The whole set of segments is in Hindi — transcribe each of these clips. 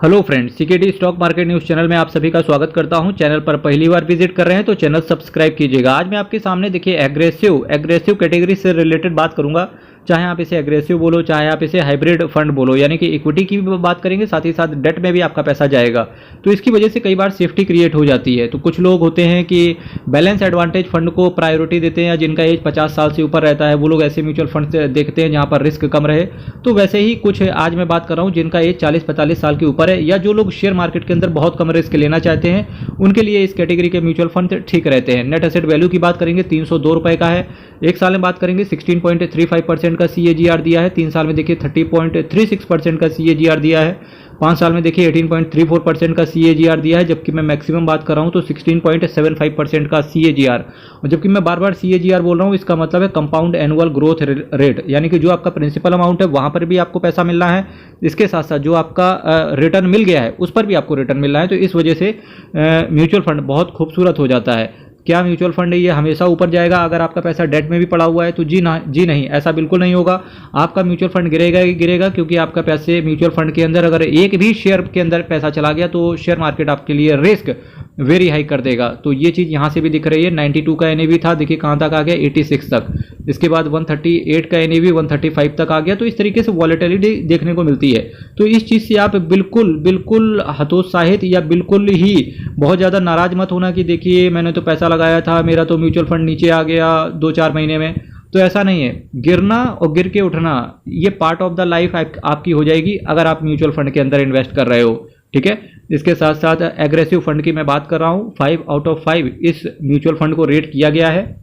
Hello friends, CKD stock market news channel में आप सभी का स्वागत करता हूं। चैनल पर पहली बार विजिट कर रहे हैं तो चैनल सब्सक्राइब कीजिएगा। आज मैं आपके सामने देखिए एग्रेसिव कैटेगरी से रिलेटेड बात करूंगा। चाहे आप इसे एग्रेसिव बोलो, चाहे आप इसे हाइब्रिड फंड बोलो, यानी कि इक्विटी की भी बात करेंगे, साथ ही साथ डेट में भी आपका पैसा जाएगा। तो इसकी वजह से कई बार सेफ्टी क्रिएट हो जाती है। तो कुछ लोग होते हैं कि बैलेंस एडवांटेज फंड को प्रायोरिटी देते हैं, या जिनका एज 50 साल से ऊपर रहता है वो लोग ऐसे म्यूचुअल फंड देखते हैं जहाँ पर रिस्क कम रहे। तो वैसे ही कुछ आज मैं बात कर रहा हूँ जिनका एज 40-45 साल के ऊपर है, या जो लोग शेयर मार्केट के अंदर बहुत कम रिस्क लेना चाहते हैं, उनके लिए इस कैटेगरी के म्यूचुअल फंड ठीक रहते हैं। नेट एसेट वैल्यू की बात करेंगे 302 रुपये का है। एक साल में बात करेंगे 16.35% का CAGR दिया है। 3 साल में देखिए 30.36% का CAGR दिया है। 5 साल में देखिए 18.34% का CAGR दिया है, जबकि मैं मैक्सिमम बात कर रहा हूँ तो 16.75% का CAGR। और जबकि मैं बार बार CAGR बोल रहा हूँ, इसका मतलब है कंपाउंड एनुअल ग्रोथ रेट, यानी कि जो आपका प्रिंसिपल अमाउंट है वहाँ पर भी आपको पैसा मिल रहा है, इसके साथ साथ जो आपका रिटर्न मिल गया है उस पर भी आपको रिटर्न मिल रहा है। तो इस वजह से म्यूचुअल फंड बहुत खूबसूरत हो जाता है। क्या म्यूचुअल फंड है ये हमेशा ऊपर जाएगा अगर आपका पैसा डेट में भी पड़ा हुआ है? तो जी नहीं, ऐसा बिल्कुल नहीं होगा। आपका म्यूचुअल फंड गिरेगा ही गिरेगा, क्योंकि आपका पैसे म्यूचुअल फंड के अंदर अगर एक भी शेयर के अंदर पैसा चला गया तो शेयर मार्केट आपके लिए रिस्क वेरी हाई कर देगा। तो ये चीज़ यहाँ से भी दिख रही है। 92 का NAV था, देखिए कहाँ तक आ गया, 86 तक। इसके बाद 138 का NAV 135 तक आ गया। तो इस तरीके से वॉलेटिलिटी देखने को मिलती है। तो इस चीज़ से आप बिल्कुल हतोत्साहित या बिल्कुल ही बहुत ज़्यादा नाराज मत होना कि देखिए मैंने तो पैसा लगाया था, मेरा तो म्यूचुअल फंड नीचे आ गया 2-4 महीने में। तो ऐसा नहीं है। गिरना और गिर के उठना ये पार्ट ऑफ द लाइफ आपकी हो जाएगी अगर आप म्यूचुअल फंड के अंदर इन्वेस्ट कर रहे हो, ठीक है। इसके साथ साथ एग्रेसिव फंड की मैं बात कर रहा हूँ। 5 आउट ऑफ 5 इस म्यूचुअल फंड को रेट किया गया है।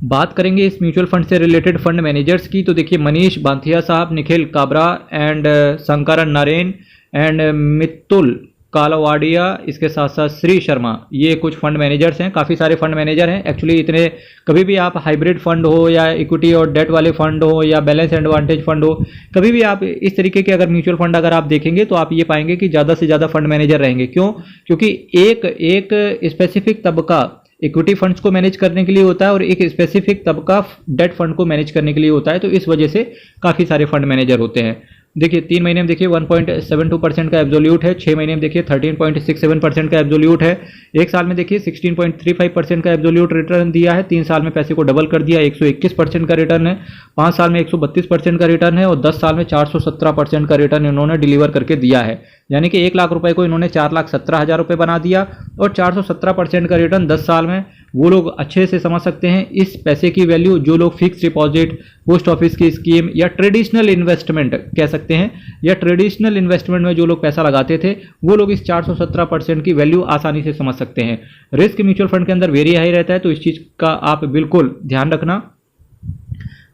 बात करेंगे इस म्यूचुअल फंड से रिलेटेड फंड मैनेजर्स की, तो देखिए मनीष बांथिया साहब, निखिल काबरा एंड शंकरन नारायण एंड मित्तुल कालावाडिया, इसके साथ साथ श्री शर्मा, ये कुछ फंड मैनेजर्स हैं। काफ़ी सारे फंड मैनेजर हैं एक्चुअली। इतने कभी भी आप हाइब्रिड फंड हो या इक्विटी और डेट वाले फंड हो या बैलेंस एडवांटेज फंड हो, कभी भी आप इस तरीके के अगर म्यूचुअल फंड अगर आप देखेंगे तो आप ये पाएंगे कि ज़्यादा से ज़्यादा फंड मैनेजर रहेंगे। क्यों? क्योंकि एक स्पेसिफिक तबका इक्विटी फंड्स को मैनेज करने के लिए होता है और एक स्पेसिफिक तबका डेट फंड को मैनेज करने के लिए होता है। तो इस वजह से काफ़ी सारे फंड मैनेजर होते हैं। देखिए 3 महीने में देखिए 1.72% का एब्सोल्यूट है। 6 महीने में देखिए 13.67% का एब्सोल्यूट है। एक साल में देखिए 16.35% का एब्सोल्यूट रिटर्न दिया है। 3 साल में पैसे को डबल कर दिया, 121% का रिटर्न है। 5 साल में 132% का रिटर्न है और 10 साल में 417% का रिटर्न इन्होंने डिलीवर करके दिया है। यानी कि 1 लाख रुपए को इन्होंने 4,17,000 रुपये बना दिया और 417% का रिटर्न 10 साल में। वो लोग अच्छे से समझ सकते हैं इस पैसे की वैल्यू। जो लोग फिक्स डिपॉजिट, पोस्ट ऑफिस की स्कीम या ट्रेडिशनल इन्वेस्टमेंट कह सकते हैं, या ट्रेडिशनल इन्वेस्टमेंट में जो लोग पैसा लगाते थे, वो लोग इस 417% की वैल्यू आसानी से समझ सकते हैं। रिस्क म्यूचुअल फंड के अंदर वेरी हाई रहता है, तो इस चीज़ का आप बिल्कुल ध्यान रखना।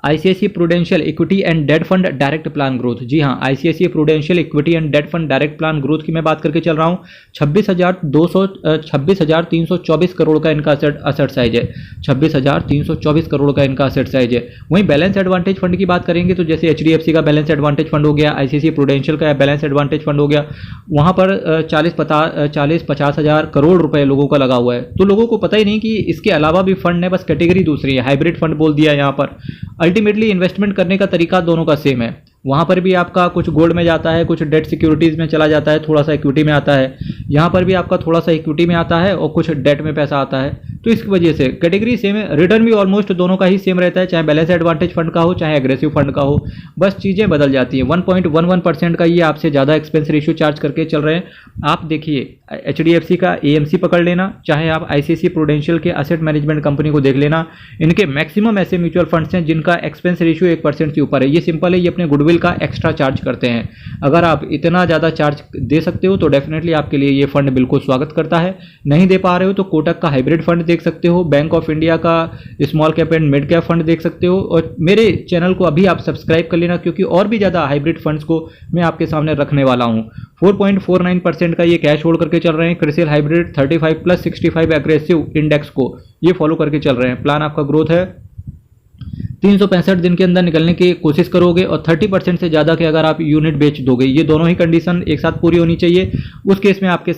ICICI Prudential equity and debt fund direct plan growth, जी हाँ, ICICI Prudential equity and debt fund direct plan growth की मैं बात करके चल रहा हूँ। 26,324 करोड़ का इनका असेट साइज है। 26,324 करोड़ का इनका असेट साइज है। वहीं बैलेंस एडवांटेज फंड की बात करेंगे तो जैसे HDFC का बैलेंस एडवांटेज फंड हो गया, ICICI प्रूडेंशियल का बैलेंस एडवांटेज फंड हो गया, वहाँ पर 40-50 हज़ार करोड़ रुपए लोगों का लगा हुआ है। तो लोगों को पता ही नहीं कि इसके अलावा भी फंड है, बस कैटेगरी दूसरी है। हाइब्रिड फंड बोल दिया यहाँ पर। अल्टीमेटली इन्वेस्टमेंट करने का तरीका दोनों का सेम है। वहाँ पर भी आपका कुछ गोल्ड में जाता है, कुछ डेट सिक्योरिटीज़ में चला जाता है, थोड़ा सा इक्विटी में आता है। यहाँ पर भी आपका थोड़ा सा इक्विटी में आता है और कुछ डेट में पैसा आता है। तो इसकी वजह से कैटेगरी सेम है। रिटर्न भी ऑलमोस्ट दोनों का ही सेम रहता है, चाहे बैलेंस एडवांटेज फंड का हो चाहे एग्रेसिव फंड का हो, बस चीज़ें बदल जाती हैं। 1.11% का ये आपसे ज़्यादा एक्सपेंस रेशियो चार्ज करके चल रहे हैं। आप देखिए HDFC का AMC पकड़ लेना, चाहे आप ICICI प्रूडेंशियल के असेट मैनेजमेंट कंपनी को देख लेना, इनके मैक्सिमम ऐसे म्यूचुअल फंड्स हैं जिनका एक्सपेंस रेशियो 1% से ऊपर है। ये सिंपल है, ये अपने गुडविल का एक्स्ट्रा चार्ज करते हैं। अगर आप इतना ज़्यादा चार्ज दे सकते हो तो डेफिनेटली आपके लिए ये फंड बिल्कुल स्वागत करता है। नहीं दे पा रहे हो तो कोटक का हाइब्रिड फंड देख सकते हो, बैंक ऑफ इंडिया का small cap and mid cap fund देख सकते हो। और मेरे चैनल को अभी आप सब्सक्राइब कर लेना, क्योंकि और भी ज़्यादा हाइब्रिड फंड्स को मैं आपके सामने रखने वाला हूँ। 4.49% का ये कैश होल्ड करके चल रहे हैं। क्रिसिल हाइब्रिड 35+65 एग्रेसिव इंडेक्स को ये फॉलो करके चल रहे हैं। प्लान आपका ग्रोथ है 365 दिन के अंदर निकलने की कोशिश करोगे और 30% से ज़्यादा के अगर आप यूनिट बेच दोगे, ये दोनों ही कंडीशन एक साथ पूरी होनी चाहिए, उस केस में आपके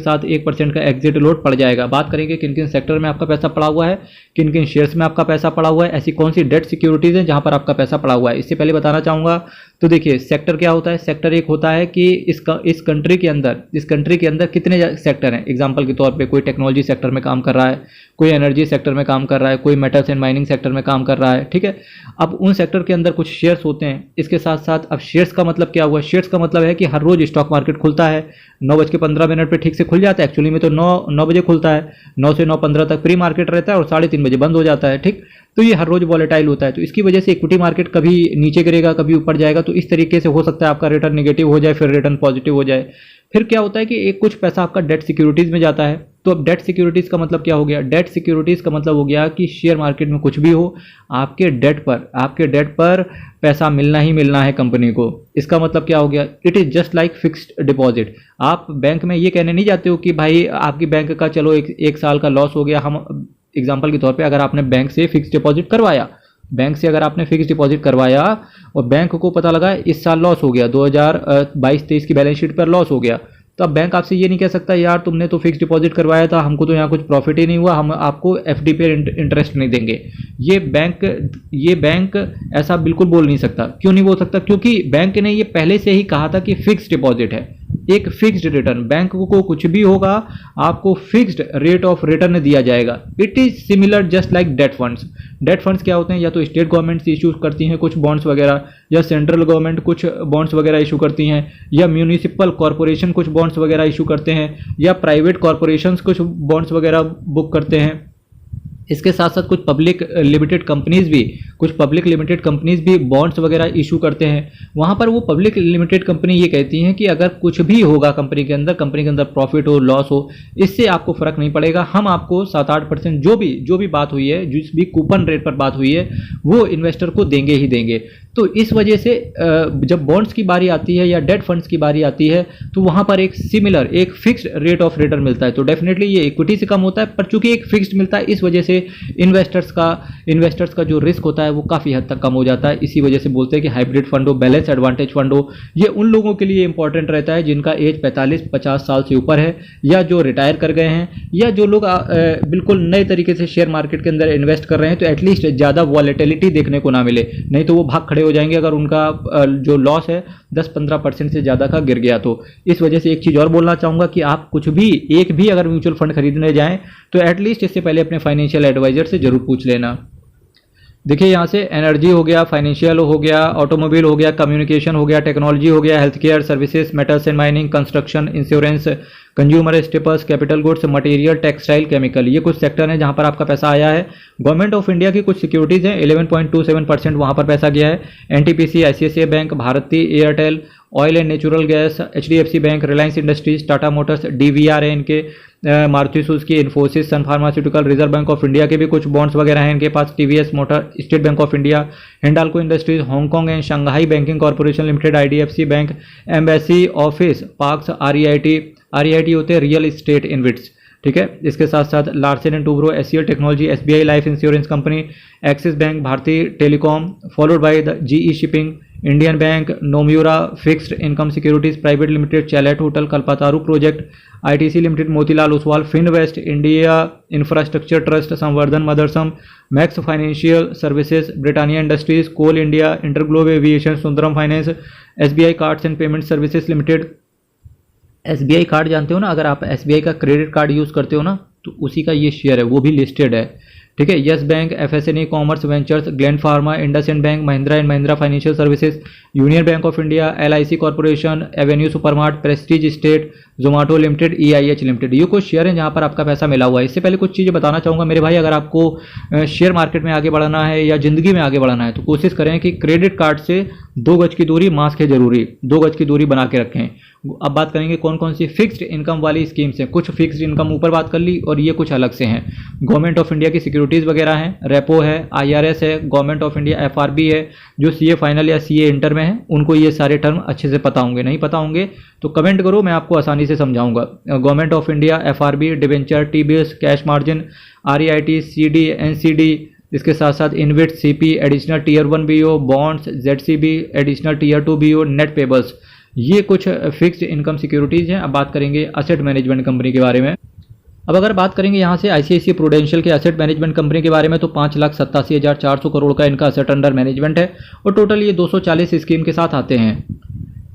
साथ 1% का एग्जिट लोड पड़ जाएगा। बात करेंगे किन किन सेक्टर में आपका पैसा पड़ा हुआ है, किन किन शेयर्स में आपका पैसा पड़ा हुआ है, ऐसी कौन सी डेट सिक्योरिटीज़ हैं जहाँ पर आपका पैसा पड़ा हुआ है। इससे पहले बताना चाहूँगा, तो देखिए सेक्टर क्या होता है। सेक्टर एक होता है कि इस कंट्री के अंदर कितने सेक्टर हैं। एग्जांपल के तौर पे कोई टेक्नोलॉजी सेक्टर में काम कर रहा है, कोई एनर्जी सेक्टर में काम कर रहा है, कोई मेटल्स एंड माइनिंग सेक्टर में काम कर रहा है, ठीक है। अब उन सेक्टर के अंदर कुछ शेयर्स होते हैं। इसके साथ साथ अब शेयर्स का मतलब क्या हुआ, शेयर्स का मतलब है कि हर रोज स्टॉक मार्केट खुलता है, 9:15 पे ठीक से खुल जाता है। एक्चुअली में तो 9 बजे खुलता है, 9 से 9:15 तक प्री मार्केट रहता है और 3:30 बजे बंद हो जाता है, ठीक। तो ये हर रोज वॉलेटाइल होता है, तो इसकी वजह से इक्विटी मार्केट कभी नीचे गिरेगा, कभी ऊपर जाएगा। तो इस तरीके से हो सकता है आपका रिटर्न नेगेटिव हो जाए, फिर रिटर्न पॉजिटिव हो जाए। फिर क्या होता है कि एक कुछ पैसा आपका डेट सिक्योरिटीज में जाता है। तो अब डेट सिक्योरिटीज का मतलब क्या हो गया, डेट सिक्योरिटीज का मतलब हो गया कि शेयर मार्केट में कुछ भी हो, आपके डेट पर पैसा मिलना ही मिलना है कंपनी को। इसका मतलब क्या हो गया, it is just like fixed deposit. आप बैंक में ये कहने नहीं जाते हो कि भाई आपकी बैंक का चलो एक साल का लॉस हो गया। हम एग्जाम्पल के तौर पे अगर आपने बैंक से फिक्स डिपॉजिट करवाया, और बैंक को पता लगा इस साल लॉस हो गया, 2022-23 की बैलेंस शीट पर लॉस हो गया, तो अब बैंक आपसे ये नहीं कह सकता यार तुमने तो फिक्स डिपॉजिट करवाया था, हमको तो यहाँ कुछ प्रॉफिट ही नहीं हुआ, हम आपको एफडी पे इंटरेस्ट नहीं देंगे। ये बैंक ऐसा बिल्कुल बोल नहीं सकता। क्यों नहीं बोल सकता, क्योंकि बैंक ने ये पहले से ही कहा था कि फिक्स डिपॉजिट है, एक फिक्स्ड रिटर्न। बैंक को कुछ भी होगा आपको फिक्स्ड रेट ऑफ रिटर्न दिया जाएगा। It is similar just like date funds. Date funds क्या होते हैं, या तो स्टेट गवर्नमेंट्स इशू करती हैं कुछ बॉन्ड्स वगैरह, या सेंट्रल गवर्नमेंट कुछ बॉन्ड्स वगैरह इशू करती हैं, या म्यूनिसिपल कॉरपोरेशन कुछ बॉन्ड्स वगैरह इशू करते हैं, या प्राइवेट कॉरपोरेशंस कुछ बॉन्ड्स वगैरह बुक करते हैं। इसके साथ साथ कुछ पब्लिक लिमिटेड कंपनीज भी बॉन्ड्स वगैरह इशू करते हैं। वहाँ पर वो पब्लिक लिमिटेड कंपनी ये कहती हैं कि अगर कुछ भी होगा कंपनी के अंदर प्रॉफिट हो लॉस हो, इससे आपको फर्क नहीं पड़ेगा, हम आपको 7-8% जो भी बात हुई है, जिस भी कूपन रेट पर बात हुई है, वो इन्वेस्टर को देंगे ही देंगे। तो इस वजह से जब बॉन्ड्स की बारी आती है या डेट फंड्स की बारी आती है, तो वहाँ पर एक फिक्स्ड रेट ऑफ रिटर्न मिलता है। तो डेफिनेटली ये इक्विटी से कम होता है, पर चूंकि एक फिक्स्ड मिलता है, इस वजह से इन्वेस्टर्स का जो रिस्क होता है वो काफ़ी हद तक कम हो जाता है। इसी वजह से बोलते हैं कि हाइब्रिड फंड हो, बैलेंस एडवांटेज फंड हो, ये उन लोगों के लिए इंपॉर्टेंट रहता है जिनका एज 45-50 साल से ऊपर है, या जो रिटायर कर गए हैं, या जो लोग बिल्कुल नए तरीके से शेयर मार्केट के अंदर इन्वेस्ट कर रहे हैं, तो एटलीस्ट ज़्यादा वॉलेटिलिटी देखने को ना मिले, नहीं तो वो भाग खड़े हो जाएंगे अगर उनका जो लॉस है 10-15% से ज़्यादा का गिर गया। तो इस वजह से एक चीज़ और बोलना चाहूँगा कि आप एक भी अगर म्यूचुअल फंड खरीदने जाएं तो एटलीस्ट इससे पहले अपने फाइनेंशियल एडवाइजर से जरूर पूछ लेना। देखिए यहाँ से एनर्जी हो गया, फाइनेंशियल हो गया, ऑटोमोबाइल हो गया, कम्युनिकेशन हो गया, टेक्नोलॉजी हो गया, health care services, metals and mining, construction, insurance, consumer staples, capital goods, material, textile, chemical, ये कुछ सेक्टर हैं जहाँ पर आपका पैसा आया है। गवर्नमेंट ऑफ इंडिया की कुछ सिक्योरिटीज़ हैं, 11.27% वहाँ पर पैसा गया है। NTPC, ICICI bank, Bharti Airtel, oil and natural gas, HDFC bank, Reliance industries, Tata motors, DVR है इनके, Maruti Suzuki, Infosys, Sun pharmaceutical, Reserve Bank of India के भी कुछ बॉन्ड्स वगैरह हैं इनके पास, TVS motor, State Bank of India, Hindalco industries, Hong Kong and Shanghai banking corporation limited, IDFC bank, embassy office parks, REIT होते हैं रियल एस्टेट इन्वेट्स, ठीक है। इसके साथ साथ Larsen and Toubro, SCL technology, SBI life insurance company, Axis bank, Bharti telecom, followed by the GE shipping, Indian bank, Nomura fixed income securities private limited, Chalet hotel, Kalpataru project, ITC limited, Motilal Oswal, Finvest, India infrastructure trust, Samvardhana Motherson, Max financial services, Britannia industries, coal India, InterGlobe aviation, Sundaram finance, SBI cards and payment services limited. SBI card जानते हो ना, अगर आप एसबीआई का क्रेडिट कार्ड यूज़ करते हो ना, तो उसी का ये शेयर है, वो भी लिस्टेड है, ठीक है। Yes bank, FSN E commerce ventures, Gland pharma, IndusInd bank, Mahindra and Mahindra financial services, Union Bank of India, LIC corporation, Avenue Supermart, Prestige state, Zomato limited, EIH limited, ये कुछ शेयर हैं जहां पर आपका पैसा मिला हुआ है। इससे पहले कुछ चीज़ें बताना चाहूँगा मेरे भाई, अगर आपको शेयर मार्केट में आगे बढ़ना है या जिंदगी में आगे बढ़ना है, तो कोशिश करें कि क्रेडिट कार्ड से 2 गज की दूरी, मास्क है जरूरी, 2 गज की दूरी बना के रखें। अब बात करेंगे कौन कौन सी फिक्स्ड इनकम वाली स्कीम्स हैं। कुछ फिक्स्ड इनकम ऊपर बात कर ली, और ये कुछ अलग से हैं। गवर्नमेंट ऑफ इंडिया की सिक्योरिटीज़ वगैरह हैं, रेपो है, आईआरएस है, गवर्नमेंट ऑफ इंडिया एफआरबी है। जो सीए फाइनल या सीए इंटर में है उनको ये सारे टर्म अच्छे से पता होंगे, नहीं पता होंगे तो कमेंट करो, मैं आपको आसानी से समझाऊंगा। Government of India FRB, debenture, TBS, cash margin, REIT, CD, NCD, इसके साथ साथ InvIT CP additional tier 1 BO, bonds, ZCB additional tier 2 BO, net payables, ये कुछ फिक्स्ड इनकम सिक्योरिटीज़ हैं। अब बात करेंगे असेट मैनेजमेंट कंपनी के बारे में। अब अगर बात करेंगे यहाँ से आईसीआईसीआई प्रूडेंशियल के असेट मैनेजमेंट कंपनी के बारे में, तो 5,87,400 करोड़ का इनका असेट अंडर मैनेजमेंट है और टोटल ये 240 स्कीम के साथ आते हैं।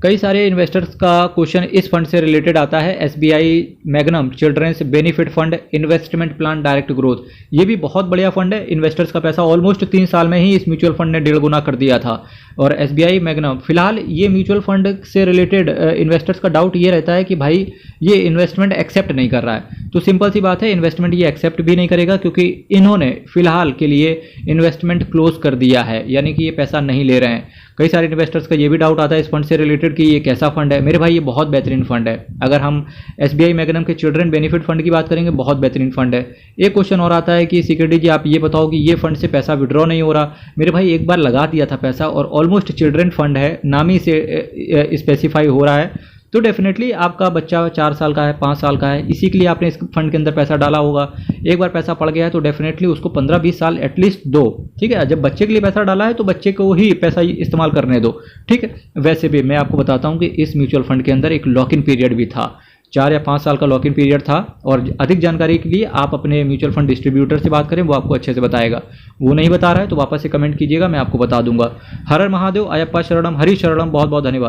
कई सारे इन्वेस्टर्स का क्वेश्चन इस फंड से रिलेटेड आता है। SBI Magnum children's benefit fund investment plan direct growth, ये भी बहुत बढ़िया फंड है। इन्वेस्टर्स का पैसा ऑलमोस्ट 3 साल में ही इस म्यूचुअल फंड ने 1.5 गुना कर दिया था। और एसबीआई मैग्नम, फिलहाल ये म्यूचुअल फंड से रिलेटेड इन्वेस्टर्स का डाउट ये रहता है कि भाई ये इन्वेस्टमेंट एक्सेप्ट नहीं कर रहा है। तो सिंपल सी बात है, इन्वेस्टमेंट ये एक्सेप्ट भी नहीं करेगा क्योंकि इन्होंने फिलहाल के लिए इन्वेस्टमेंट क्लोज कर दिया है, यानी कि ये पैसा नहीं ले रहे हैं। कई सारे इन्वेस्टर्स का ये भी डाउट आता है इस फंड से रिलेटेड कि ये कैसा फंड है। मेरे भाई ये बहुत बेहतरीन फंड है। अगर हम एसबीआई मैग्नम के चिल्ड्रन बेनिफिट फंड की बात करेंगे, बहुत बेहतरीन फंड है। एक क्वेश्चन और आता है कि सिक्योरिटी जी आप ये बताओ कि ये फंड से पैसा विड्रॉ नहीं हो रहा। मेरे भाई एक बार लगा दिया था पैसा और ऑलमोस्ट चिल्ड्रन फंड है, नाम ही से स्पेसिफाई हो रहा है, तो डेफिनेटली आपका बच्चा 4 साल का है, 5 साल का है, इसी के लिए आपने इस फंड के अंदर पैसा डाला होगा। एक बार पैसा पड़ गया है तो डेफिनेटली उसको 15-20 साल एटलीस्ट दो, ठीक है। जब बच्चे के लिए पैसा डाला है तो बच्चे को ही पैसा इस्तेमाल करने दो, ठीक है। वैसे भी मैं आपको बताता हूँ कि इस म्यूचुअल फंड के अंदर एक लॉक इन पीरियड भी था, 4 या 5 साल का लॉक इन पीरियड था। और अधिक जानकारी के लिए आप अपने म्यूचुअल फंड डिस्ट्रीब्यूटर से बात करें, वो आपको अच्छे से बताएगा। वो नहीं बता रहा है तो वापस से कमेंट कीजिएगा, मैं आपको बता दूंगा। हर हर महादेव, अयप्पा शरणम, हरि शरणम, बहुत बहुत धन्यवाद।